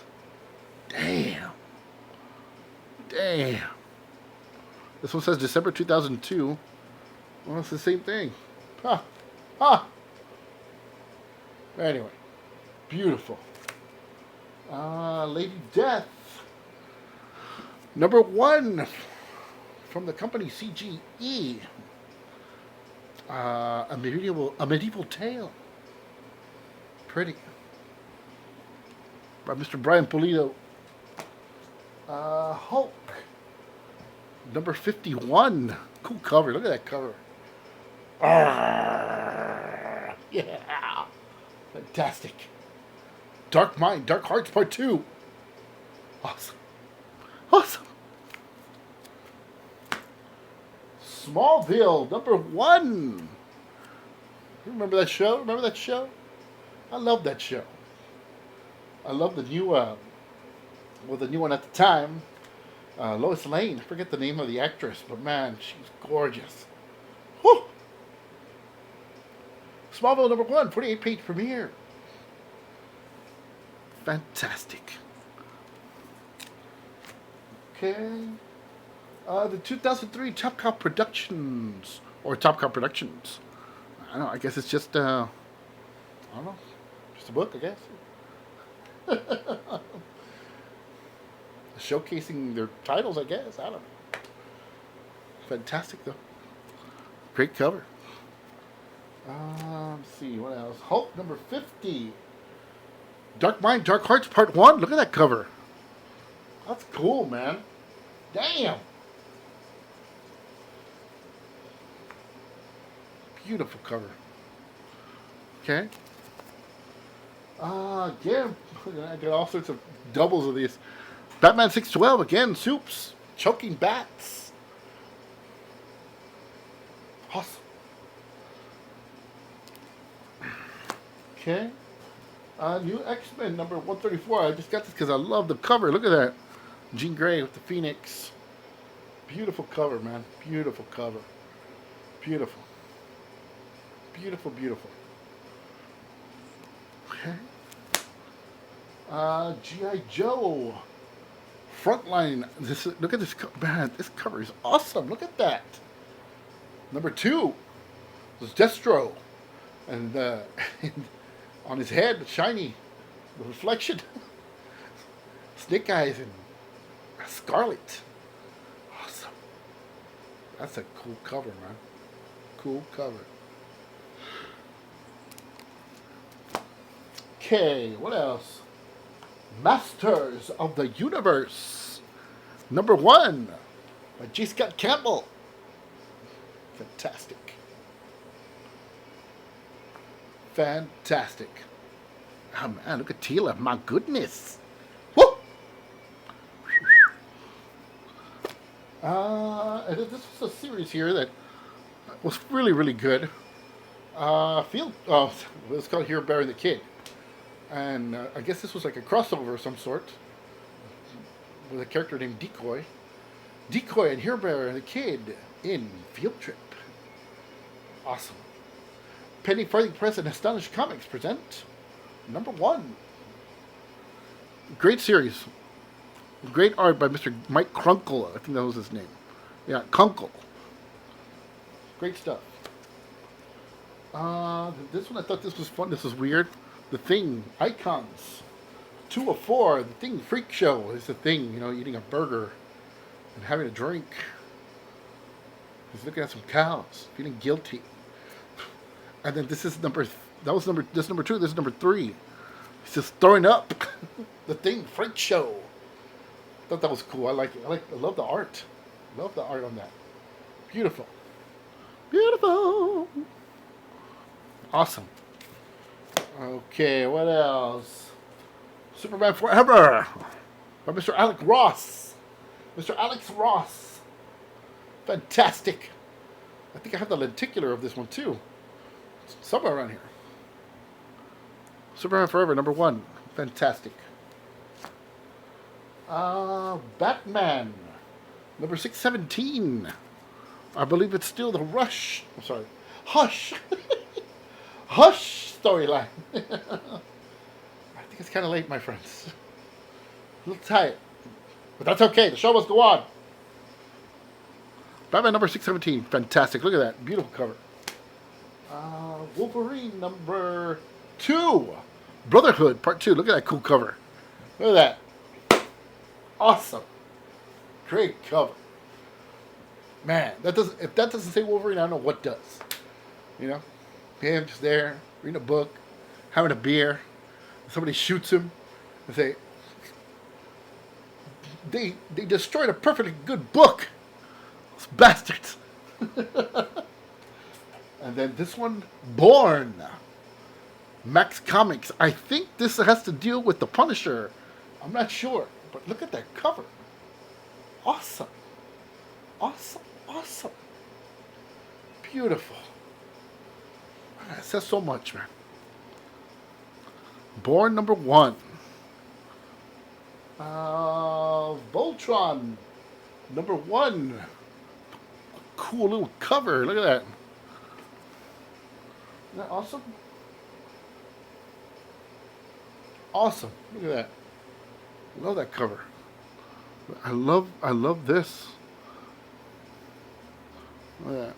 A: Damn. Damn. This one says December 2002. Well, it's the same thing. Huh. Huh. Anyway. Beautiful. Lady Death. Number 1 from the company CGE. A medieval tale. Pretty. By Mr. Brian Pulido. Hulk. Number 51. Cool cover. Look at that cover. Yeah. Fantastic. Dark Mind, Dark Hearts Part 2. Awesome. Awesome. Smallville, number 1. You remember that show? Remember that show? I love that show. I love the new, the new one at the time. Lois Lane. I forget the name of the actress, but man, she's gorgeous. Whew. Smallville #1, 48-page premiere. Fantastic. Okay. The 2003 Top Cow Productions, or Top Cow Productions. I don't know. I guess it's just I don't know, just a book, I guess. Showcasing their titles, I guess. I don't know. Fantastic though. Great cover. Let's see what else. Hulk #50. Dark Mind, Dark Hearts Part 1. Look at that cover. That's cool, man. Damn. Beautiful cover. Okay. Again, I got all sorts of doubles of these. Batman 612 again. Soups. Choking bats. Awesome. Okay. New X-Men #134. I just got this because I love the cover. Look at that. Jean Grey with the Phoenix. Beautiful cover, man. Beautiful cover. Beautiful. Beautiful, beautiful. Okay. G.I. Joe. Frontline. Look at this. Man, this cover is awesome. Look at that. #2 was Destro. And on his head, shiny. The reflection. Snake Eyes and Scarlet. Awesome. That's a cool cover, man. Cool cover. Okay, what else? Masters of the Universe. #1 by J. Scott Campbell. Fantastic. Fantastic. Oh man, look at Tila. My goodness. Woo! And this was a series here that was really, really good. It's called Here Bear and the Kid. And I guess this was like a crossover of some sort with a character named Decoy. Decoy and Here Bear and the Kid in Field Trip. Awesome. Penny Farthing Press and Astonished Comics present #1. Great series. Great art by Mr. Mike Krunkle. I think that was his name. Yeah, Kunkel. Great stuff. This one, I thought this was fun. This was weird. The Thing, Icons. 2 of 4. The Thing Freak Show is the Thing. You know, eating a burger and having a drink. He's looking at some cows, feeling guilty. And then this is this #2. This is #3. He's just throwing up. The Thing Freak Show. I thought that was cool. I like it. I love the art. Love the art on that. Beautiful. Beautiful. Awesome. Okay, what else? Superman Forever by Mr. Alex Ross. Mr. Alex Ross. Fantastic. I think I have the lenticular of this one too. It's somewhere around here. Superman Forever, #1. Fantastic. Batman. #617. I believe it's still the Rush. I'm sorry. Hush. Hush storyline. I think it's kind of late, my friends. A little tight. But that's okay. The show must go on. Batman #617. Fantastic. Look at that. Beautiful cover. Wolverine #2. Brotherhood Part 2. Look at that cool cover. Look at that. Awesome. Great cover. Man, if that doesn't say Wolverine, I don't know what does. You know? Him just there, reading a book, having a beer. Somebody shoots him and say, they destroyed a perfectly good book. Those bastards. And then this one, Born. Max Comics. I think this has to deal with the Punisher. I'm not sure. But look at that cover. Awesome. Awesome. Awesome. Beautiful. It says so much, man. Born #1. Voltron. Number 1. Cool little cover. Look at that. Isn't that awesome? Awesome. Look at that. Love that cover. I love this. Look at that.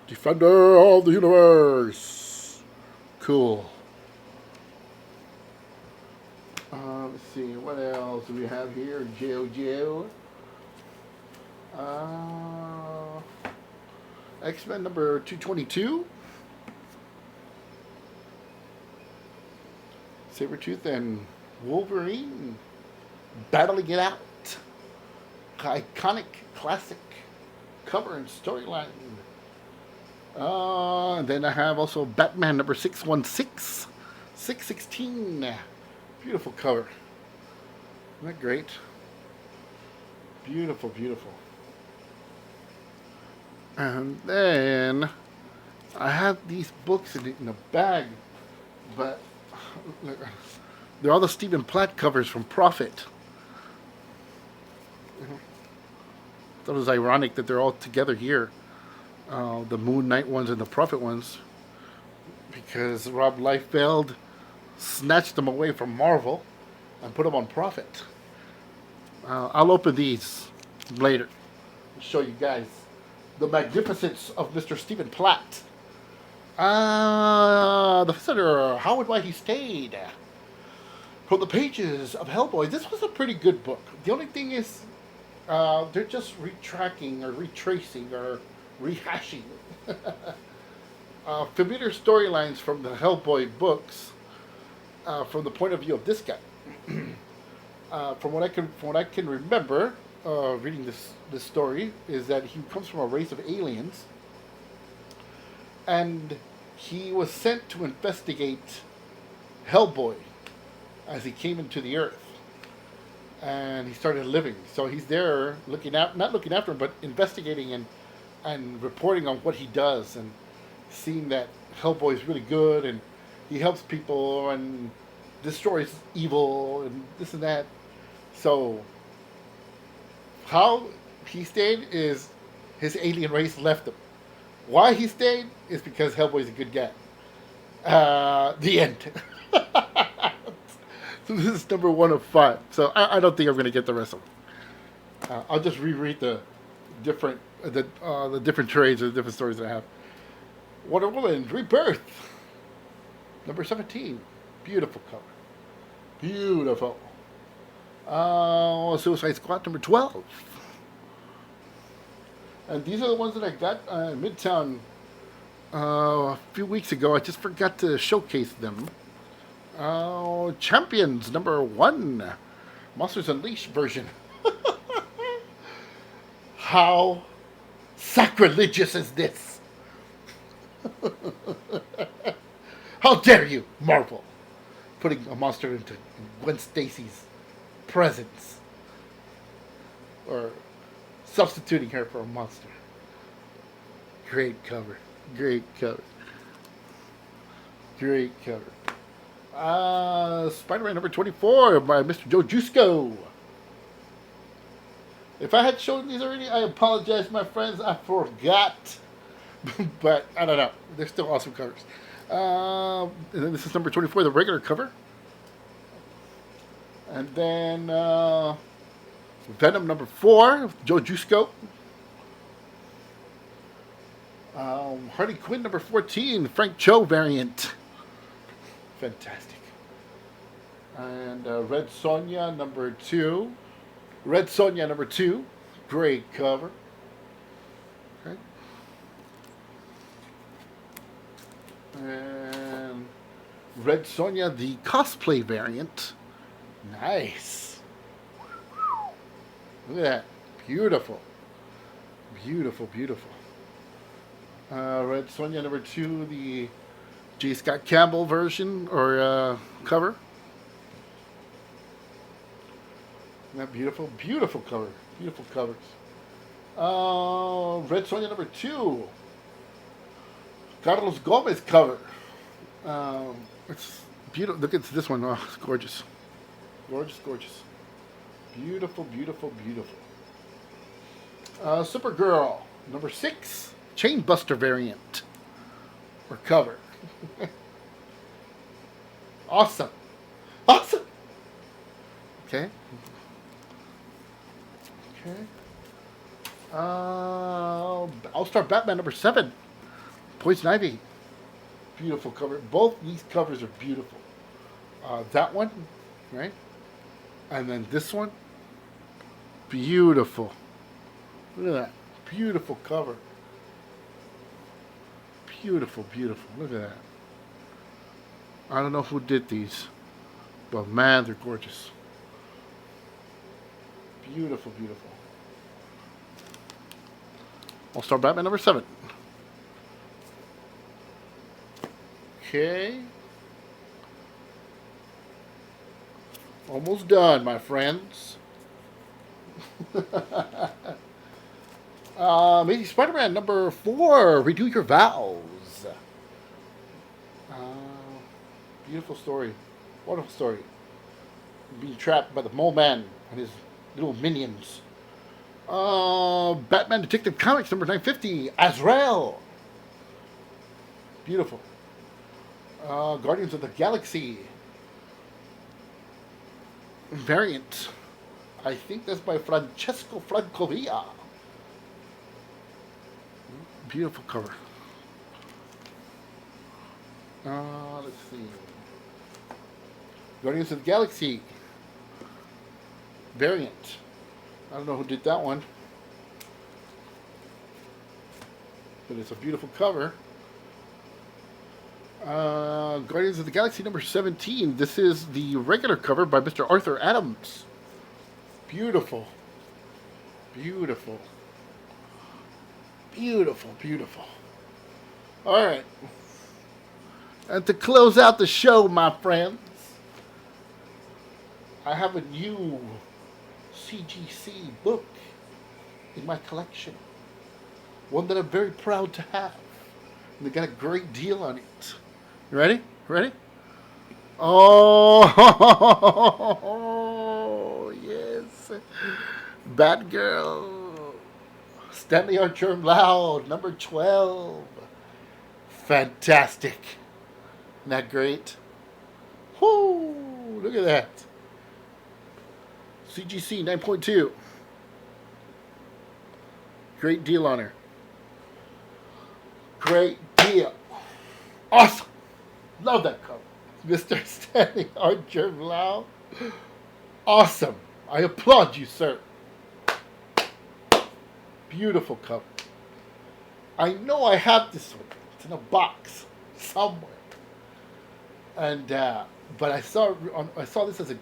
A: Defender of the universe. Cool. Let's see, what else do we have here? JoJo. X-Men number 222. Sabretooth and Wolverine battling it out. Iconic, classic cover and storyline. And then I have also Batman number 616. 616. Beautiful cover. Isn't that great? Beautiful, beautiful. And then I have these books in a bag, but they're all the Stephen Platt covers from Prophet. I thought it was ironic that they're all together here. The Moon Knight ones and the Prophet ones, because Rob Liefeld snatched them away from Marvel and put them on Prophet. I'll open these later and show you guys the magnificence of Mr. Stephen Platt. The visitor, how and why he stayed. From the pages of Hellboy. This was a pretty good book. The only thing is, they're just retracking or retracing or rehashing familiar storylines from the Hellboy books from the point of view of this guy. From what I can remember, reading this story, is that he comes from a race of aliens, and he was sent to investigate Hellboy as he came into the Earth, and he started living. So he's there not looking after him, but investigating and reporting on what he does, and seeing that Hellboy is really good, and he helps people and destroys evil and this and that. So how he stayed is his alien race left him. Why he stayed is because Hellboy's a good guy. The end. So this is number 1 of 5. So I don't think I'm going to get the rest of them. I'll just reread the different trades or the different stories that I have. Wonder Woman Rebirth, number 17. Beautiful cover. Beautiful. Suicide Squad number 12. And these are the ones that I got in Midtown a few weeks ago. I just forgot to showcase them. Champions number 1. Monsters Unleashed version. How sacrilegious is this? How dare you, Marvel, putting a monster into Gwen Stacy's presence, or substituting her for a monster. Great cover. Great cover. Great cover. Spider-Man number 24 by Mr. Joe Jusko. If I had shown these already, I apologize, my friends. I forgot. But I don't know. They're still awesome covers. And then this is number 24, the regular cover. And then Venom number 4, Joe Jusko. Harley Quinn number 14, Frank Cho variant. Fantastic. And Red Sonja number 2. Red Sonja number 2. Great cover. Okay. And Red Sonja, the cosplay variant. Nice. Look at that. Beautiful. Beautiful, beautiful. Red Sonja number 2, the J. Scott Campbell version or cover. Isn't that beautiful? Beautiful cover. Beautiful covers. Red Sonja number 2. Carlos Gomez cover. It's beautiful. Look at this one. Oh, it's gorgeous. Gorgeous, gorgeous. Beautiful, beautiful, beautiful. Supergirl, number 6. Chainbuster variant. Or cover. Awesome. Awesome. Okay. Okay. All-Star Batman number 7. Poison Ivy. Beautiful cover. Both these covers are beautiful. That one, right? And then this one. Beautiful. Look at that. Beautiful cover. Beautiful, beautiful. Look at that. I don't know who did these, but man, they're gorgeous. Beautiful, beautiful. All-Star Batman number 7. Okay. Almost done, my friends. Amazing Spider-Man number 4. Redo your vows. Beautiful story. Wonderful story. Being trapped by the Mole Man and his little minions. Batman Detective Comics number 950. Azrael. Beautiful. Guardians of the Galaxy. Variant. I think that's by Francesco Francovilla. Beautiful cover. Let's see. Guardians of the Galaxy. Variant. I don't know who did that one. But it's a beautiful cover. Guardians of the Galaxy number 17. This is the regular cover by Mr. Arthur Adams. Beautiful. Beautiful. Beautiful, beautiful. Alright. And to close out the show, my friends, I have a new CGC book in my collection. One that I'm very proud to have. And they got a great deal on it. You ready? Ready? Oh, yes. Batgirl. Stanley Archer Loud, number 12. Fantastic. Isn't that great? Whoo! Look at that. CGC 9.2. Great deal on her. Great deal. Awesome. Love that cover. Mr. Stanley Archer Loud. Awesome. I applaud you, sir. Beautiful cover. I know I have this one. It's in a box somewhere. And but I saw this as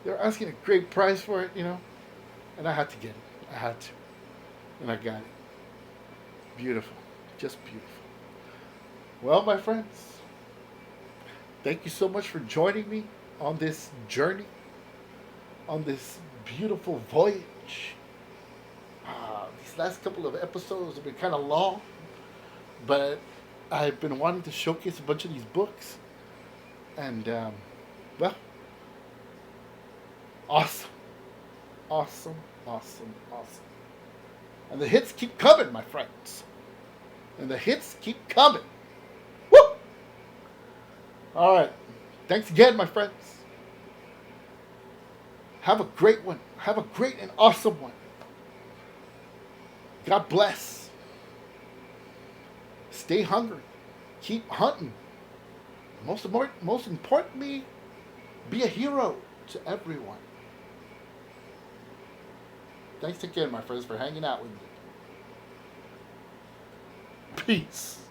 A: they're asking a great price for it, you know, and I had to get it. I had to, and I got it. Beautiful, just beautiful. Well, my friends, thank you so much for joining me on this journey, on this beautiful voyage. These last couple of episodes have been kind of long, but I've been wanting to showcase a bunch of these books, and well, awesome, awesome, awesome, awesome. And the hits keep coming, my friends. And the hits keep coming. Woo! All right. Thanks again, my friends. Have a great one. Have a great and awesome one. God bless. Stay hungry. Keep hunting. Most importantly, be a hero to everyone. Thanks again, my friends, for hanging out with me. Peace.